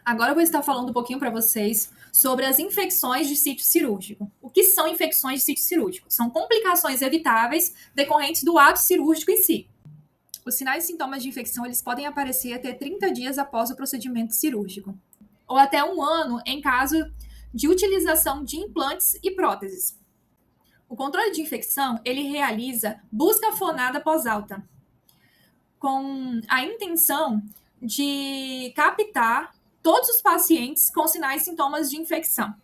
Agora eu vou estar falando um pouquinho para vocês sobre as infecções de sítio cirúrgico. O que são infecções de sítio cirúrgico? São complicações evitáveis decorrentes do ato cirúrgico em si. Os sinais e sintomas de infecção eles podem aparecer até 30 dias após o procedimento cirúrgico, ou até um ano em caso de utilização de implantes e próteses. O controle de infecção ele realiza busca fonada pós-alta, com a intenção de captar todos os pacientes com sinais e sintomas de infecção,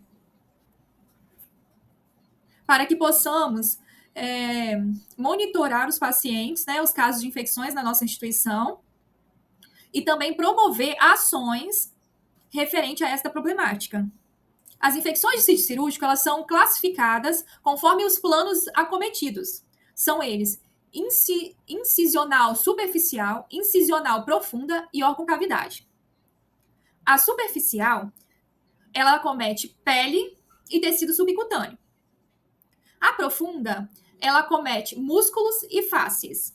para que possamos monitorar os pacientes, né, os casos de infecções na nossa instituição, e também promover ações referente a esta problemática. As infecções de sítio cirúrgico elas são classificadas conforme os planos acometidos. São eles incisional superficial, incisional profunda e órgão-cavidade. A superficial, ela acomete pele e tecido subcutâneo. A profunda, ela acomete músculos e fáscias.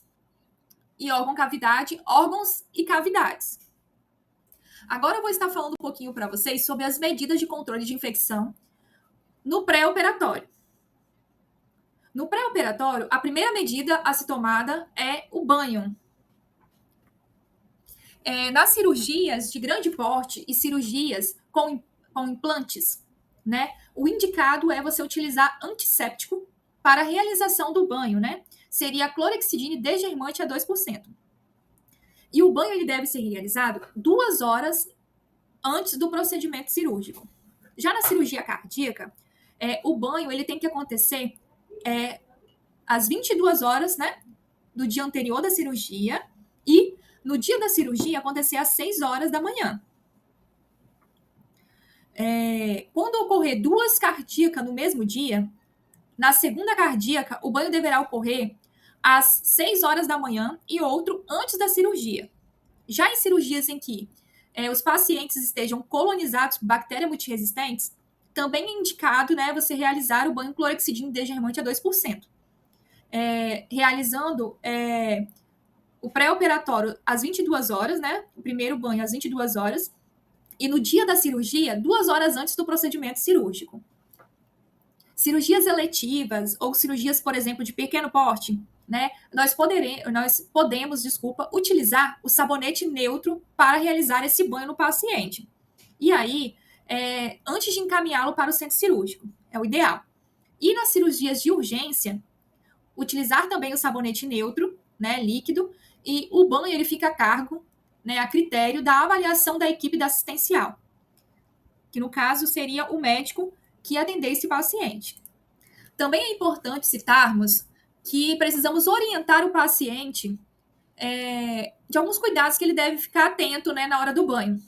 E órgão-cavidade, órgãos e cavidades. Agora eu vou estar falando um pouquinho para vocês sobre as medidas de controle de infecção no pré-operatório. No pré-operatório, a primeira medida a ser tomada é o banho. Nas cirurgias de grande porte e cirurgias com implantes, né, o indicado é você utilizar antisséptico para a realização do banho, né? Seria a clorexidine desgermante a 2%. E o banho ele deve ser realizado 2 horas antes do procedimento cirúrgico. Já na cirurgia cardíaca, o banho ele tem que acontecer às 22 horas, né, do dia anterior da cirurgia, e no dia da cirurgia acontecer às 6 horas da manhã. Quando ocorrer 2 cardíacas no mesmo dia, na segunda cardíaca, o banho deverá ocorrer às 6 horas da manhã e outro antes da cirurgia. Já em cirurgias em que os pacientes estejam colonizados por bactérias multiresistentes, também é indicado, né, você realizar o banho clorexidine desgermante a 2%. Realizando o pré-operatório às 22 horas, né, o primeiro banho às 22 horas, e no dia da cirurgia, 2 horas antes do procedimento cirúrgico. Cirurgias eletivas ou cirurgias, por exemplo, de pequeno porte, né, nós podemos, utilizar o sabonete neutro para realizar esse banho no paciente. E aí, antes de encaminhá-lo para o centro cirúrgico, é o ideal. E nas cirurgias de urgência, utilizar também o sabonete neutro, né, líquido, e o banho ele fica a cargo, né, a critério da avaliação da equipe da assistencial, que no caso seria o médico que atender esse paciente. Também é importante citarmos que precisamos orientar o paciente de alguns cuidados que ele deve ficar atento, né, na hora do banho.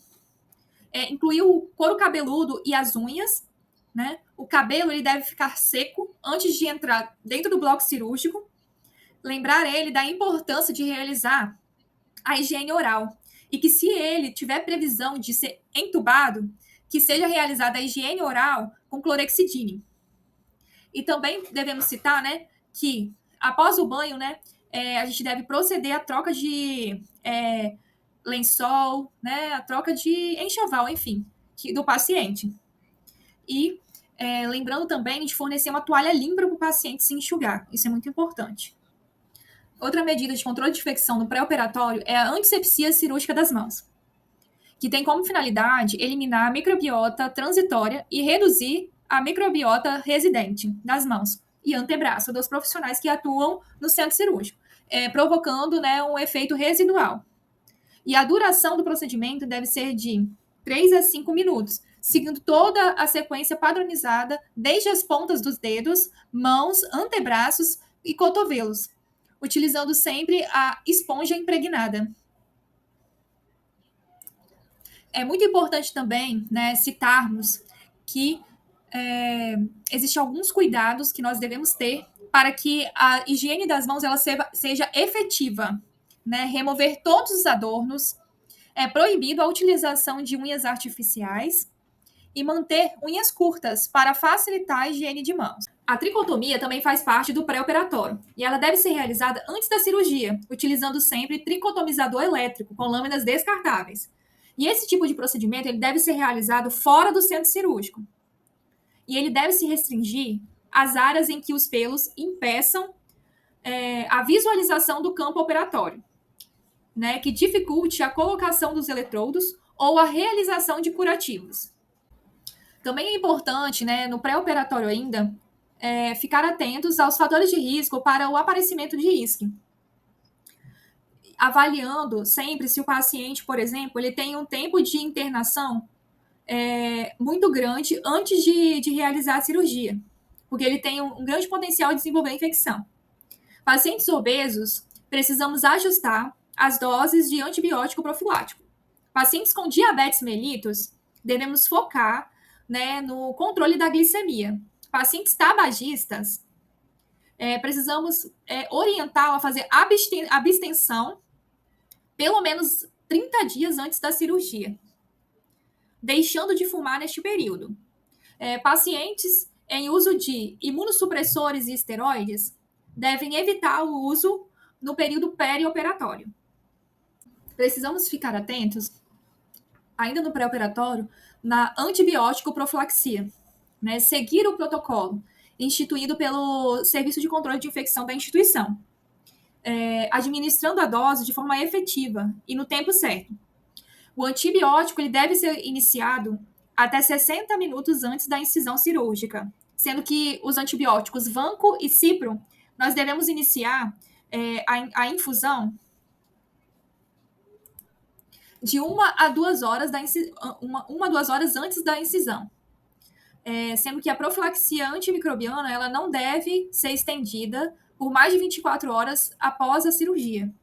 Incluir o couro cabeludo e as unhas, né? O cabelo ele deve ficar seco antes de entrar dentro do bloco cirúrgico. Lembrar ele da importância de realizar a higiene oral e que se ele tiver previsão de ser entubado, que seja realizada a higiene oral com clorexidine. E também devemos citar, né, que após o banho, né, a gente deve proceder à troca de lençol, né, a troca de enxoval, enfim, do paciente. E lembrando também de fornecer uma toalha limpa para o paciente se enxugar. Isso é muito importante. Outra medida de controle de infecção no pré-operatório é a antisepsia cirúrgica das mãos, que tem como finalidade eliminar a microbiota transitória e reduzir a microbiota residente das mãos e antebraço dos profissionais que atuam no centro cirúrgico, provocando, né, um efeito residual. E a duração do procedimento deve ser de 3 a 5 minutos, seguindo toda a sequência padronizada, desde as pontas dos dedos, mãos, antebraços e cotovelos, utilizando sempre a esponja impregnada. É muito importante também, né, citarmos que existem alguns cuidados que nós devemos ter para que a higiene das mãos ela seja efetiva, né? Remover todos os adornos, é proibido a utilização de unhas artificiais e manter unhas curtas para facilitar a higiene de mãos. A tricotomia também faz parte do pré-operatório e ela deve ser realizada antes da cirurgia, utilizando sempre tricotomizador elétrico com lâminas descartáveis. E esse tipo de procedimento ele deve ser realizado fora do centro cirúrgico. E ele deve se restringir às áreas em que os pelos impeçam a visualização do campo operatório, né, que dificulte a colocação dos eletrodos ou a realização de curativos. Também é importante, né, no pré-operatório ainda, ficar atentos aos fatores de risco para o aparecimento de isque. Avaliando sempre se o paciente, por exemplo, ele tem um tempo de internação muito grande antes de realizar a cirurgia, porque ele tem um grande potencial de desenvolver infecção. Pacientes obesos, precisamos ajustar as doses de antibiótico profilático. Pacientes com diabetes mellitus, devemos focar, né, no controle da glicemia. Pacientes tabagistas, precisamos orientar a fazer abstenção pelo menos 30 dias antes da cirurgia, deixando de fumar neste período. Pacientes em uso de imunossupressores e esteroides devem evitar o uso no período perioperatório. Precisamos ficar atentos, ainda no pré-operatório, na antibiótico profilaxia, né? Seguir o protocolo instituído pelo Serviço de Controle de Infecção da instituição, administrando a dose de forma efetiva e no tempo certo. O antibiótico ele deve ser iniciado até 60 minutos antes da incisão cirúrgica, sendo que os antibióticos Vanco e Cipro, nós devemos iniciar a infusão de 1 a 2 horas, uma a 2 horas antes da incisão. Sendo que a profilaxia antimicrobiana ela não deve ser estendida por mais de 24 horas após a cirurgia.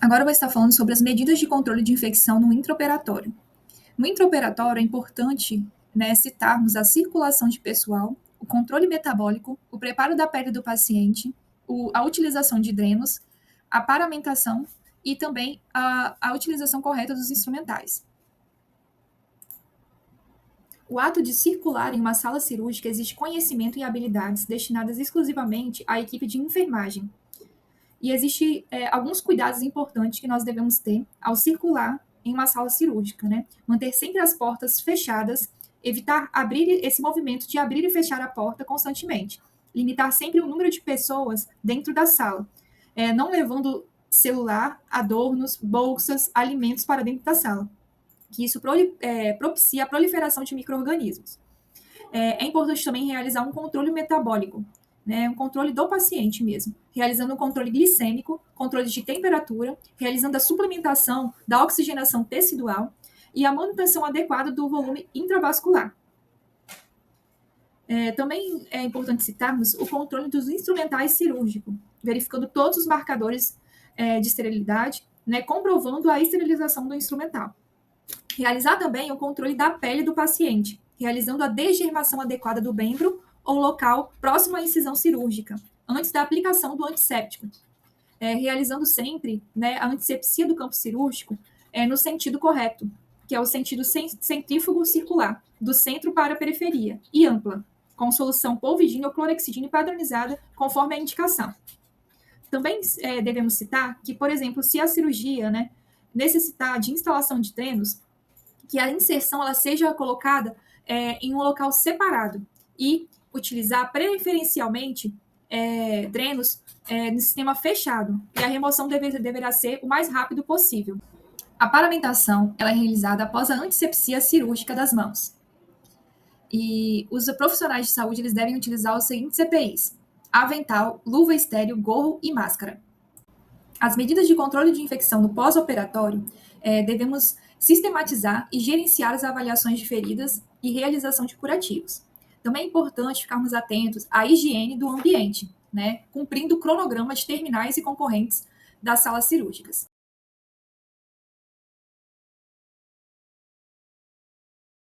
Agora eu vou estar falando sobre as medidas de controle de infecção no intraoperatório. No intraoperatório é importante, né, citarmos a circulação de pessoal, o controle metabólico, o preparo da pele do paciente, a utilização de drenos, a paramentação e também a utilização correta dos instrumentais. O ato de circular em uma sala cirúrgica exige conhecimento e habilidades destinadas exclusivamente à equipe de enfermagem. E existem alguns cuidados importantes que nós devemos ter ao circular em uma sala cirúrgica, né? Manter sempre as portas fechadas, evitar abrir esse movimento de abrir e fechar a porta constantemente. Limitar sempre o número de pessoas dentro da sala, não levando celular, adornos, bolsas, alimentos para dentro da sala, que isso propicia a proliferação de micro-organismos. É importante também realizar um controle metabólico, né, um controle do paciente mesmo, realizando um controle glicêmico, controle de temperatura, realizando a suplementação da oxigenação tecidual e a manutenção adequada do volume intravascular. Também é importante citarmos o controle dos instrumentais cirúrgicos, verificando todos os marcadores de esterilidade, né, comprovando a esterilização do instrumental. Realizar também o controle da pele do paciente, realizando a desgermação adequada do membro ou local próximo à incisão cirúrgica, antes da aplicação do antisséptico. Realizando sempre, né, a antisepsia do campo cirúrgico no sentido correto, que é o sentido centrífugo circular, do centro para a periferia, e ampla, com solução polvidina ou clorexidina padronizada conforme a indicação. Também devemos citar que, por exemplo, se a cirurgia, né, necessitar de instalação de drenos, que a inserção ela seja colocada em um local separado e utilizar preferencialmente drenos no sistema fechado, e a remoção deverá ser o mais rápido possível. A paramentação ela é realizada após a antisepsia cirúrgica das mãos. E os profissionais de saúde eles devem utilizar os seguintes EPIs: avental, luva estéril, gorro e máscara. As medidas de controle de infecção no pós-operatório devemos sistematizar e gerenciar as avaliações de feridas e realização de curativos. Também é importante ficarmos atentos à higiene do ambiente, né, cumprindo o cronograma de terminais e concorrentes das salas cirúrgicas.